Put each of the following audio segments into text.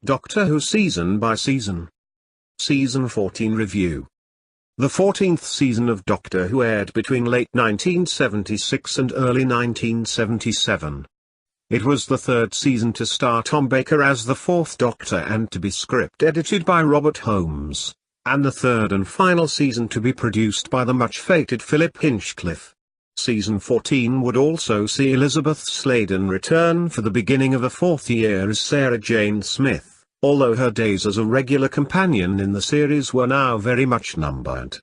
Doctor Who Season by Season. Season 14 Review. The 14th season of Doctor Who aired between late 1976 and early 1977. It was the third season to star Tom Baker as the Fourth Doctor and to be script edited by Robert Holmes, and the third and final season to be produced by the much-fated Philip Hinchcliffe. Season 14 would also see Elizabeth Sladen return for the beginning of a fourth year as Sarah Jane Smith, although her days as a regular companion in the series were now very much numbered.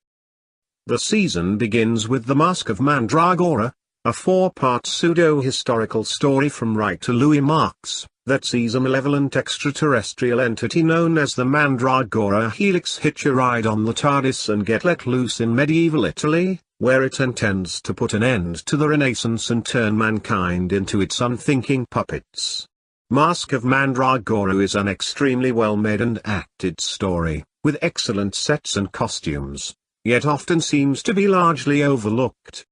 The season begins with The Mask of Mandragora, a four-part pseudo-historical story from writer Louis Marks, that sees a malevolent extraterrestrial entity known as the Mandragora Helix hitch a ride on the TARDIS and get let loose in medieval Italy, where it intends to put an end to the Renaissance and turn mankind into its unthinking puppets. Mask of Mandragora is an extremely well-made and acted story, with excellent sets and costumes, yet often seems to be largely overlooked.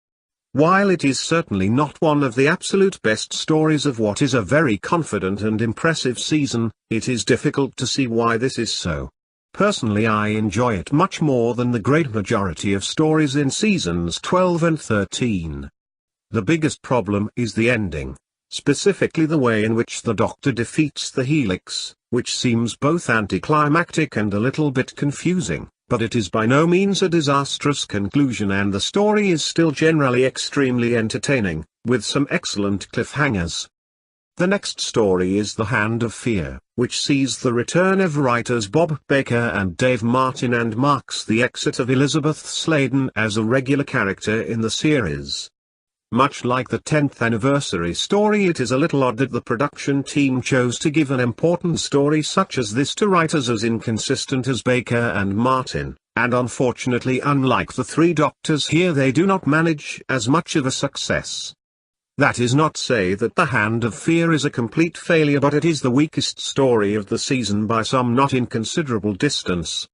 While it is certainly not one of the absolute best stories of what is a very confident and impressive season, it is difficult to see why this is so. Personally, I enjoy it much more than the great majority of stories in seasons 12 and 13. The biggest problem is the ending, specifically the way in which the Doctor defeats the Helix, which seems both anticlimactic and a little bit confusing. But it is by no means a disastrous conclusion, and the story is still generally extremely entertaining, with some excellent cliffhangers. The next story is The Hand of Fear, which sees the return of writers Bob Baker and Dave Martin and marks the exit of Elizabeth Sladen as a regular character in the series. Much like the 10th anniversary story, it is a little odd that the production team chose to give an important story such as this to writers as inconsistent as Baker and Martin, and unfortunately, unlike the three Doctors here, they do not manage as much of a success. That is not to say that The Hand of Fear is a complete failure, but it is the weakest story of the season by some not inconsiderable distance.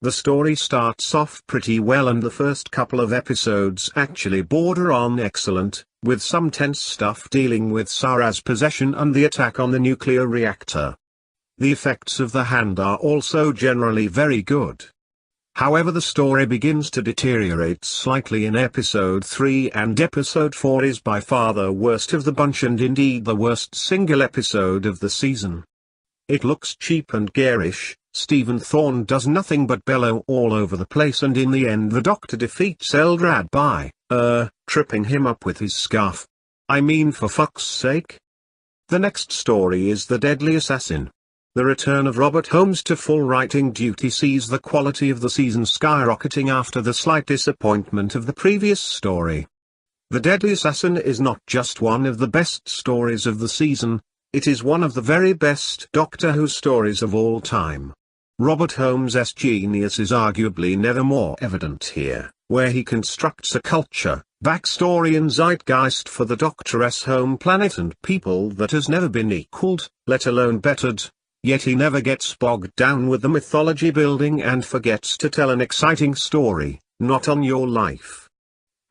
The story starts off pretty well, and the first couple of episodes actually border on excellent, with some tense stuff dealing with Sarah's possession and the attack on the nuclear reactor. The effects of The Hand are also generally very good. However, the story begins to deteriorate slightly in episode 3, and episode 4 is by far the worst of the bunch, and indeed the worst single episode of the season. It looks cheap and garish. Stephen Thorne does nothing but bellow all over the place, and in the end the Doctor defeats Eldrad by, tripping him up with his scarf. I mean, for fuck's sake. The next story is The Deadly Assassin. The return of Robert Holmes to full writing duty sees the quality of the season skyrocketing after the slight disappointment of the previous story. The Deadly Assassin is not just one of the best stories of the season, it is one of the very best Doctor Who stories of all time. Robert Holmes' genius is arguably never more evident here, where he constructs a culture, backstory and zeitgeist for the Doctor's home planet and people that has never been equaled, let alone bettered, yet he never gets bogged down with the mythology building and forgets to tell an exciting story, not on your life.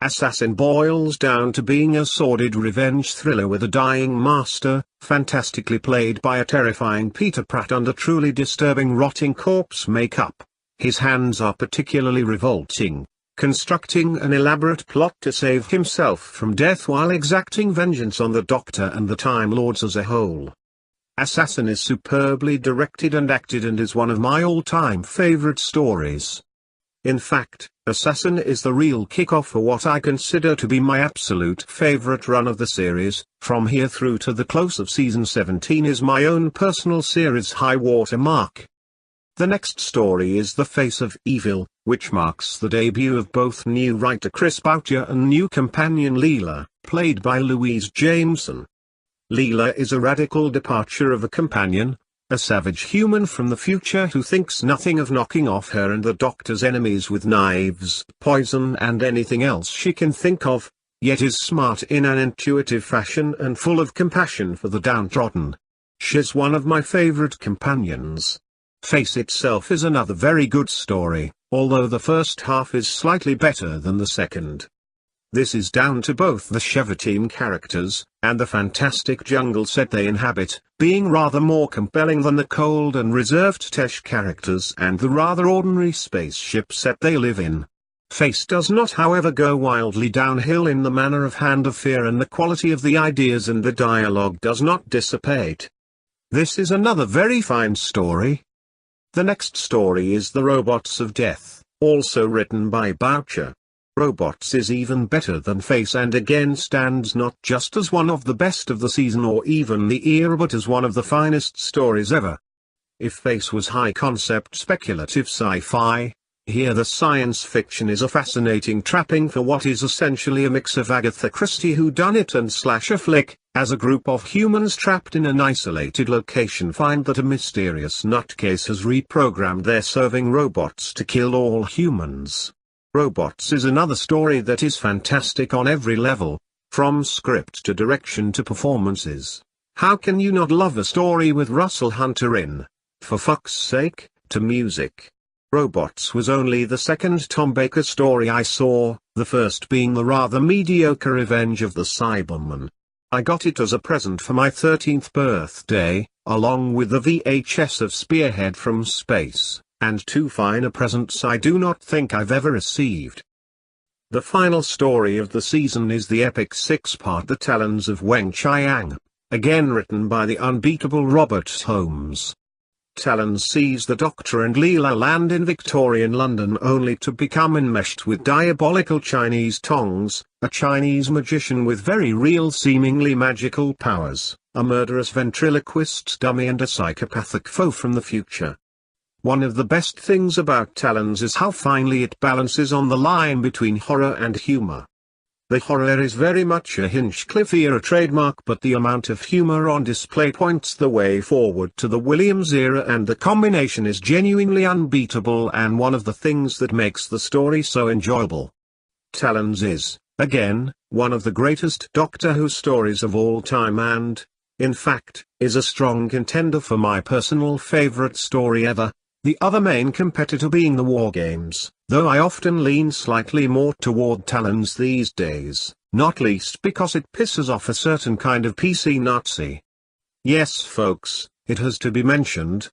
Assassin boils down to being a sordid revenge thriller with a dying master, fantastically played by a terrifying Peter Pratt under truly disturbing rotting corpse makeup. His hands are particularly revolting, constructing an elaborate plot to save himself from death while exacting vengeance on the Doctor and the Time Lords as a whole. Assassin is superbly directed and acted and is one of my all-time favorite stories. In fact, Assassin is the real kickoff for what I consider to be my absolute favorite run of the series. From here through to the close of season 17 is my own personal series high water mark. The next story is The Face of Evil, which marks the debut of both new writer Chris Boucher and new companion Leela, played by Louise Jameson. Leela is a radical departure of a companion, a savage human from the future who thinks nothing of knocking off her and the Doctor's enemies with knives, poison and anything else she can think of, yet is smart in an intuitive fashion and full of compassion for the downtrodden. She's one of my favorite companions. Face itself is another very good story, although the first half is slightly better than the second. This is down to both the Shiva team characters, and the fantastic jungle set they inhabit, being rather more compelling than the cold and reserved Tesh characters and the rather ordinary spaceship set they live in. Face does not however go wildly downhill in the manner of Hand of Fear, and the quality of the ideas and the dialogue does not dissipate. This is another very fine story. The next story is The Robots of Death, also written by Boucher. Robots is even better than Face, and again stands not just as one of the best of the season or even the era, but as one of the finest stories ever. If Face was high-concept speculative sci-fi, here the science fiction is a fascinating trapping for what is essentially a mix of Agatha Christie whodunit and slasher flick, as a group of humans trapped in an isolated location find that a mysterious nutcase has reprogrammed their serving robots to kill all humans. Robots is another story that is fantastic on every level, from script to direction to performances. How can you not love a story with Russell Hunter in, for fuck's sake, to music? Robots was only the second Tom Baker story I saw, the first being the rather mediocre Revenge of the Cybermen. I got it as a present for my 13th birthday, along with the VHS of Spearhead from Space, and two finer presents I do not think I've ever received. The final story of the season is the epic six-part The Talons of Weng-Chiang, again written by the unbeatable Robert Holmes. Talons sees the Doctor and Leela land in Victorian London only to become enmeshed with diabolical Chinese Tongs, a Chinese magician with very real seemingly magical powers, a murderous ventriloquist dummy and a psychopathic foe from the future. One of the best things about Talons is how finely it balances on the line between horror and humor. The horror is very much a Hinchcliffe-era trademark, but the amount of humor on display points the way forward to the Williams era, and the combination is genuinely unbeatable and one of the things that makes the story so enjoyable. Talons is, again, one of the greatest Doctor Who stories of all time and, in fact, is a strong contender for my personal favorite story ever, the other main competitor being the War Games, though I often lean slightly more toward Talons these days, not least because it pisses off a certain kind of PC Nazi. Yes folks, it has to be mentioned.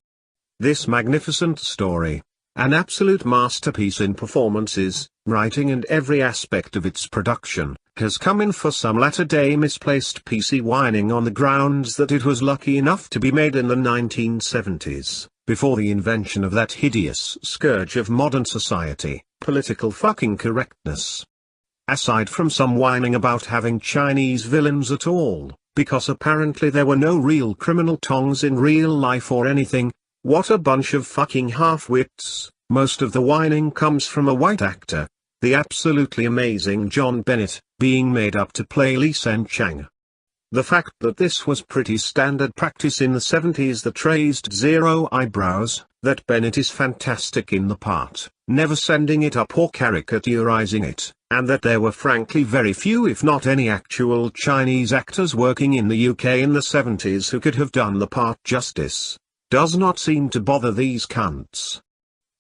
This magnificent story, an absolute masterpiece in performances, writing and every aspect of its production, has come in for some latter-day misplaced PC whining on the grounds that it was lucky enough to be made in the 1970s. Before the invention of that hideous scourge of modern society, political fucking correctness. Aside from some whining about having Chinese villains at all, because apparently there were no real criminal Tongs in real life or anything, what a bunch of fucking half-wits. Most of the whining comes from a white actor, the absolutely amazing John Bennett, being made up to play Lee Sen-Chang. The fact that this was pretty standard practice in the 70s that raised zero eyebrows, that Bennett is fantastic in the part, never sending it up or caricaturizing it, and that there were frankly very few if not any actual Chinese actors working in the UK in the 70s who could have done the part justice, does not seem to bother these cunts.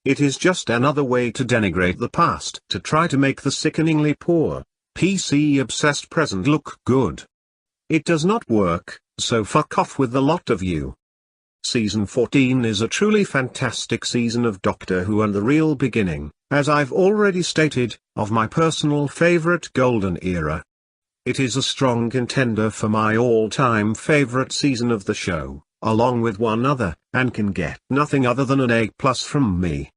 It is just another way to denigrate the past, to try to make the sickeningly poor, PC-obsessed present look good. It does not work, so fuck off with the lot of you. Season 14 is a truly fantastic season of Doctor Who and the real beginning, as I've already stated, of my personal favorite golden era. It is a strong contender for my all-time favorite season of the show, along with one other, and can get nothing other than an A+ from me.